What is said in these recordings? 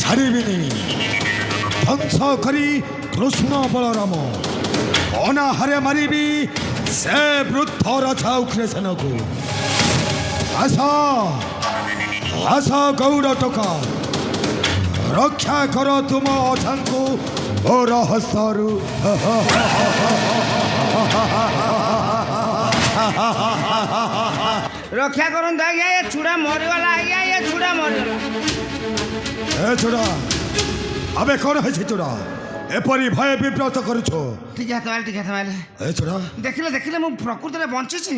ছাড়িবিনি ধ্বংস করি কৃষ্ণ বলরাম অনাহারে মারিবি সে বৃদ্ধ রাজা উগ্রসেনকু আস আস গৌড় টকা রক্ষা কর তুম অছাঙ্কু মোর হস্তরু রক্ষা করুন আজ্ঞা এ ছুড়া মরিগলা আজ্ঞা এ ছুড়া মরিগলা এ ছোড়া আবে কোন হয়েছে তোরা এপরি ভয়ে বিব্রত করছ টিকে হাত মাইলে টিকে হাত মাইলে এ ছোড়া ଦେଖିଲେ ଦେଖିଲେ ମୁଁ ପ୍ରକୃତରେ ବଞ୍ଚିଛି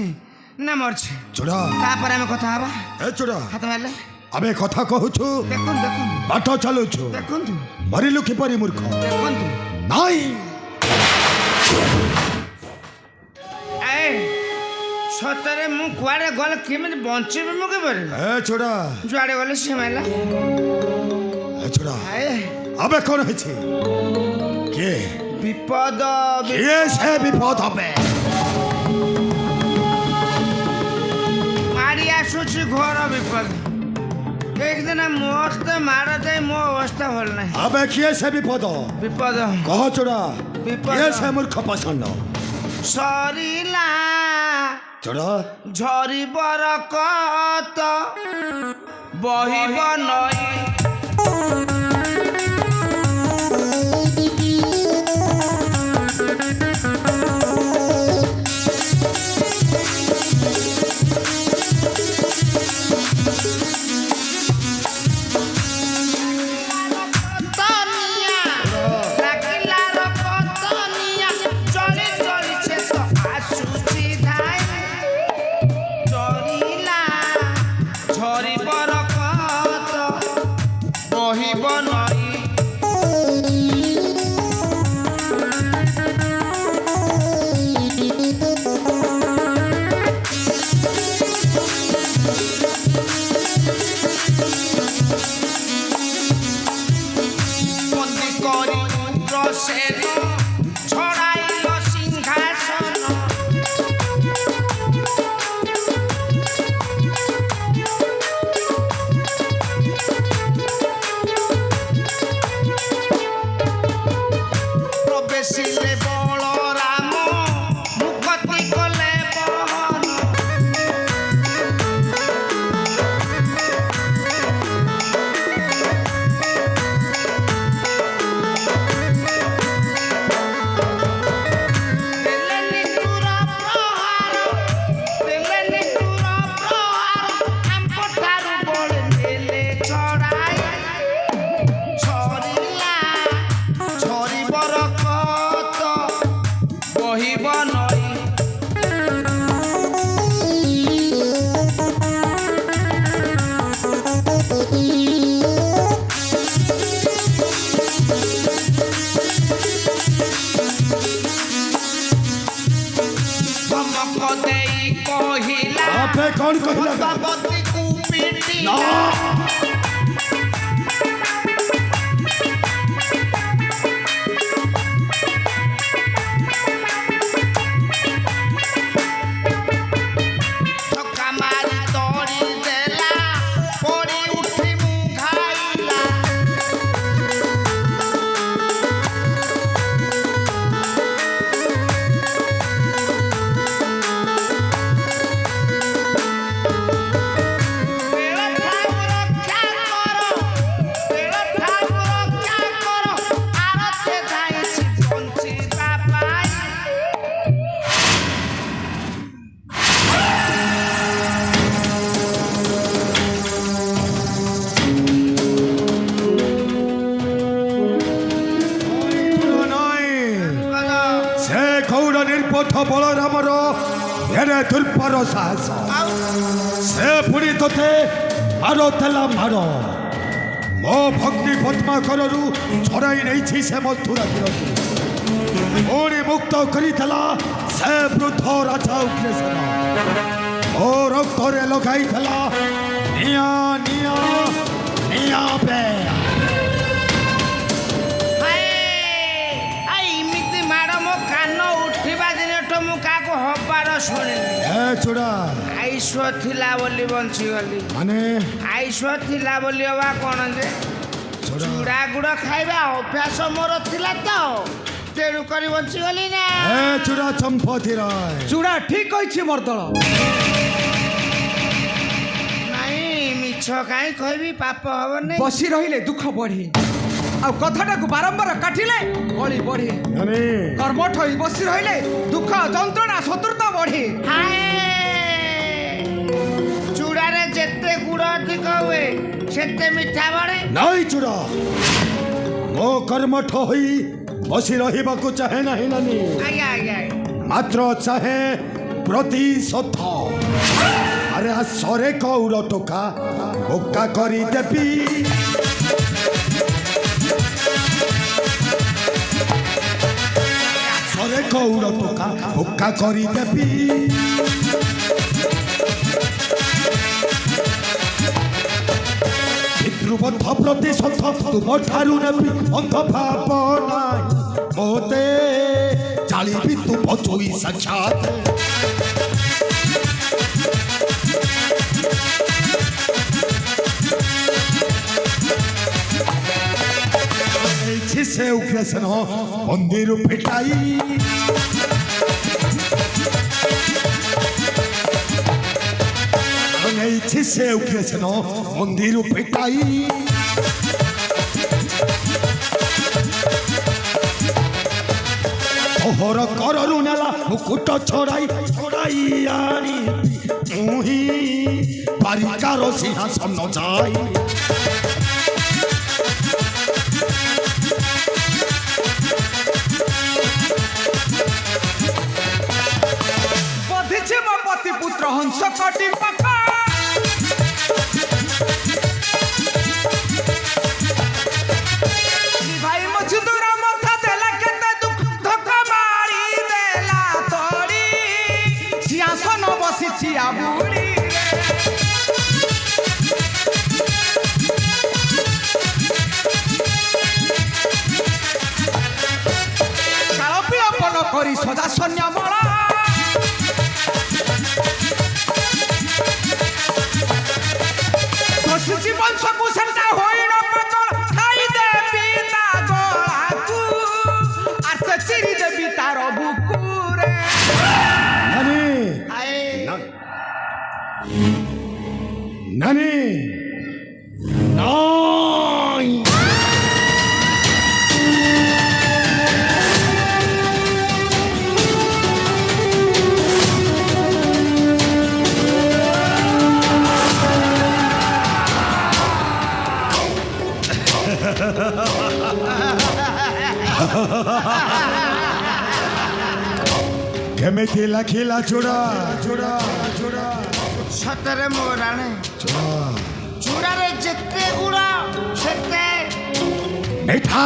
ନା ମରିଛି ছোড়া ତାପରେ ଆମେ କଥା ହେବା এ ছোড়া ହାତ ମାରିଲେ আবে কথা কহুছু ଦେଖନ୍ତୁ ଦେଖନ୍ତୁ বাট চালুছু ଦେଖନ୍ତୁ মরিলু কিপরি মূর্খ ଦେଖନ୍ତୁ নাই ଏ ସତରେ ମୁଁ କୁଆଡ଼େ ଗଲେ କେମିତି ବଞ୍ଚିବି ମୁଁ କିପରି এ ছোড়া ଯୁଆଡ଼େ ଗଲେ ସିଏ ମାରିଲା এ ছোড়া ଏ আবে কোন হয়েছে কে ବିପଦ কে সে বিপদ হবে ମାଡ଼ି ଆସୁଛି ଘୋର ବିପଦ একদিন ମସ୍ତ ମାଡ଼ ଦେଇ ମୋ ଅବସ୍ଥା ଭଲ ନାହିଁ আবে কে সে বিপদ ବିପଦ কহ ছোড়া বিপদ কে সে মূর্খ পছন্দ ସରିଲା ছোড়া ଝରିବର କତ ବହିବ ନଈ আপে কোন কহিলা না নির্বোধ বলরামর এরে দুর্বার সাহস সে পুଣି তোতে মার দেলা মার ମୋ ଭକ୍ତି ପଦ୍ମାକରରୁ ଛଡ଼ାଇ ନେଇଛି ସେ ମଥୁରା ତୀରକୁ ପୁଣି ମୁକ୍ତ କରିଥିଲା ସେ ବୃଦ୍ଧ ରାଜା ଉଗ୍ରସେନ ମୋ ରକ୍ତରେ ଲଗାଇଥିଲା ନିଆଁ ନିଆଁ ନିଆଁ ପେ ଏମିତି ମାଡ଼ ମୋ କାନ ଉଠିବା ଦିନଠୁ ମୁଁ କାହାକୁ ହବାର ଶୁଣିନି ଚୁଡ଼ା ଆଇଶ୍ୱ ଥିଲା ବୋଲି ବଞ୍ଚିଗଲି ମାନେ ଆଇଶ୍ୱ ଥିଲା ବୋଲି ହବା କ'ଣ ଯେ ଚୁଡ଼ା ଗୁଡ଼ ଖାଇବା ଅଭ୍ୟାସ ମୋର ଥିଲା ତ ତେଣୁ କରି ବଞ୍ଚିଗଲି ନା ଏ ଚୁଡ଼ା ଚମ୍ପତି ରାୟ ଚୁଡ଼ା ଠିକ କହିଛି ମର୍ଦଳ। ନାଇଁ ମିଛ କାହିଁ କହିବି ପାପ ହବନି ବସି ରହିଲେ ଦୁଃଖ ବଢେ ଆଉ କଥାଟାକୁ ବାରମ୍ବାର କାଟିଲେ କଳି ବଢେ। ନାନୀ କର୍ମଠ ହୋଇ ବସି ରହିଲେ ଦୁଃଖ ଯନ୍ତ୍ରଣା ଶତ୍ରୁତା ବଢେ। ହାଏ ଚୁଡ଼ାରେ ଯେତେ ଗୁଡ଼ ଅଧିକ ହୁଏ ସେତେ ମିଠା ବଢ଼େ ନାଇଁ ଚୁଡ଼ା ମୋ କର୍ମଠ ହୋଇ ବସି ରହିବାକୁ ଚାହେଁ ନାହିଁ ନାନୀ ଆଜ୍ଞା ଆଜ୍ଞା ମାତ୍ର ଚାହେଁ ପ୍ରତିଶୋଧ। ଆରେ ସରେ କଉର ଟୋକା ବୋକା କରିଦେବି ସରେ କଉର ଟୋକା ବୋକା କରିଦେବି ପିତୃବଦ୍ଧ ପ୍ରତିଶୋଧ ତୁମ ଠାରୁ ନେବି ଅନ୍ଧ ଭାବ ନାହିଁ ମୋତେ ଚାଳିବି ତୁ ବଚୋଇ ସାକ୍ଷାତ ସେ ଉଗ୍ରସେନ ମନ୍ଦିର ଫିଟାଇ ନେଇଛି ସେ ଉଗ୍ରସେନ ମନ୍ଦିର ଫିଟାଇ ଓହର କରରୁ ନେଲା ମୁକୁଟ ଛଡ଼ାଇ ଆଣି ମୁଁ ହିଁ ବାରିକାର ସିଂହାସନ ଯାଇ ବଧିଛି ମୋ ପତି ପୁତ୍ର ହଂସ କଟି ପକା ଭାଇ ମଛୁଦୁର ମଥା ଦେଲା କେତେ ଦୁଃଖ ଧକ୍କା ମାରି ଦେଲା ତଡ଼ି ସିଂହାସନ ବସିଛି ଆବୁଡ଼ି କାଳ ବିଳମ୍ବନ କରି ସଦା ସୈନ୍ୟ ବଳ ବଂଶକୁ ସେଟା ହୋଇନ ପାଗଳ ଖାଇଦେ ପିତା ଗଳାକୁ আর সে চিরি দেবি তার বুকুরে। নানি হায় নানি নাই କେମିତି ଲାଗିଲା ଚୁଡ଼ା ଚୁଡ଼ା ଚୁଡ଼ା ସତରେ ମୋ ରାଣୀ ଚୁଡ଼ା ଚୁଡ଼ାରେ ଯେତେ ଗୁଡ଼ ସେତେ ମିଠା